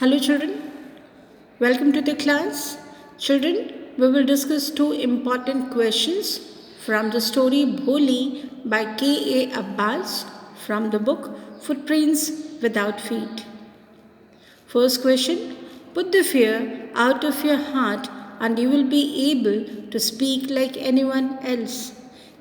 Hello children, welcome to the class. Children, we will discuss two important questions from the story Bholi by K.A. Abbas from the book Footprints Without Feet. First question, put the fear out of your heart and you will be able to speak like anyone else.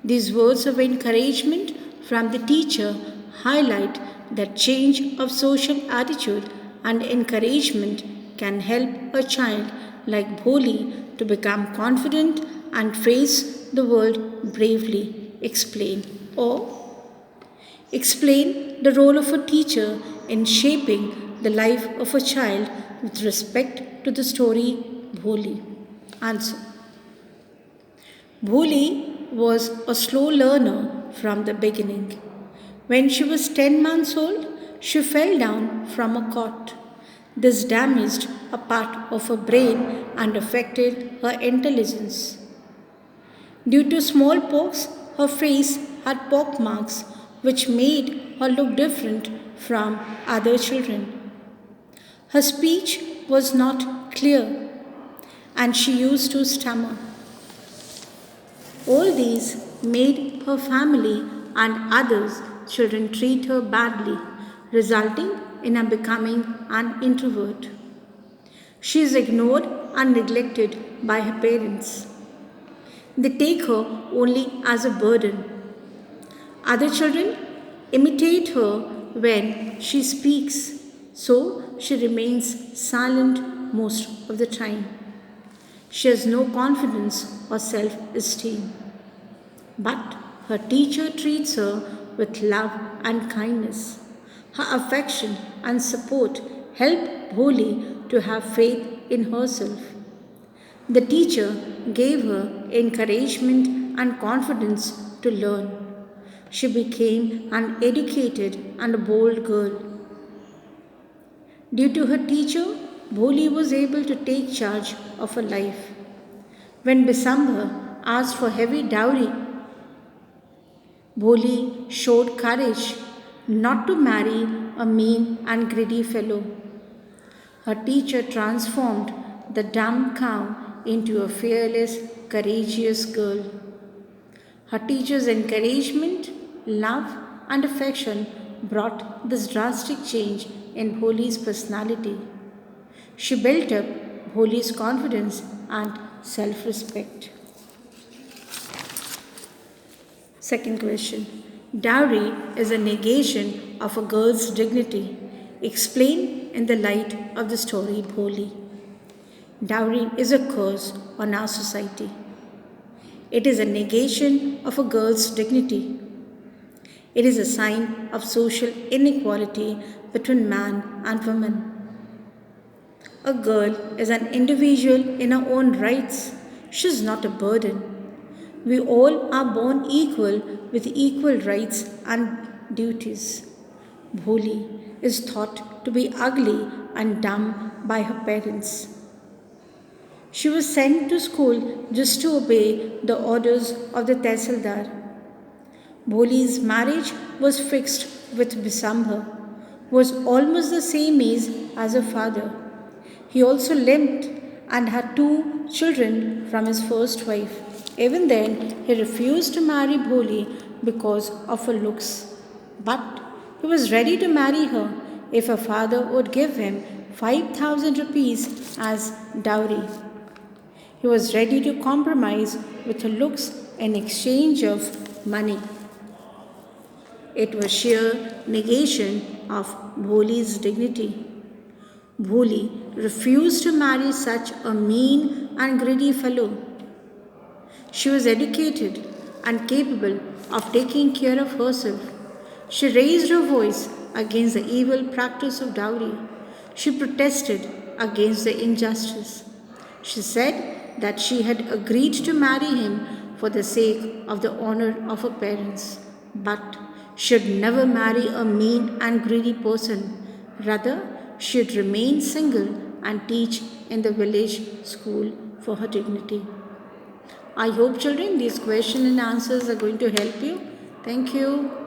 These words of encouragement from the teacher highlight that change of social attitude and encouragement can help a child like Bholi to become confident and face the world bravely. Explain the role of a teacher in shaping the life of a child with respect to the story Bholi. Answer. Bholi was a slow learner from the beginning. When she was 10 months old, she fell down from a cot. This damaged a part of her brain and affected her intelligence. Due to smallpox, her face had pock marks which made her look different from other children. Her speech was not clear and she used to stammer. All these made her family and others children treat her badly, resulting in her becoming an introvert. She is ignored and neglected by her parents. They take her only as a burden. Other children imitate her when she speaks, so she remains silent most of the time. She has no confidence or self esteem. But her teacher treats her with love and kindness. Her affection and support help Bholi to have faith in herself. The teacher gave her encouragement and confidence to learn. She became an educated and bold girl. Due to her teacher, Bholi was able to take charge of her life. When Bisamba asked for heavy dowry, Bholi showed courage not to marry a mean and greedy fellow. Her teacher transformed the dumb cow into a fearless, courageous girl. Her teacher's encouragement, love, and affection brought this drastic change in Bholi's personality. She built up Bholi's confidence and self respect. Second question. Dowry is a negation of a girl's dignity. Explain in the light of the story Bholi. Dowry is a curse on our society. It is a negation of a girl's dignity. It is a sign of social inequality between man and woman. A girl is an individual in her own rights. She is not a burden. We all are born equal with equal rights and duties. Bholi is thought to be ugly and dumb by her parents. She was sent to school just to obey the orders of the Tehsildar. Bholi's marriage was fixed with Bisamba, who was almost the same age as her father. He also limped and had 2 children from his first wife. Even then, he refused to marry Bholi because of her looks. But he was ready to marry her if her father would give him 5,000 rupees as dowry. He was ready to compromise with her looks in exchange of money. It was sheer negation of Bholi's dignity. Bholi refused to marry such a mean and greedy fellow. She was educated and capable of taking care of herself. She raised her voice against the evil practice of dowry. She protested against the injustice. She said that she had agreed to marry him for the sake of the honor of her parents, but should never marry a mean and greedy person. Rather, she should remain single and teach in the village school for her dignity. I hope children these questions and answers are going to help you. Thank you.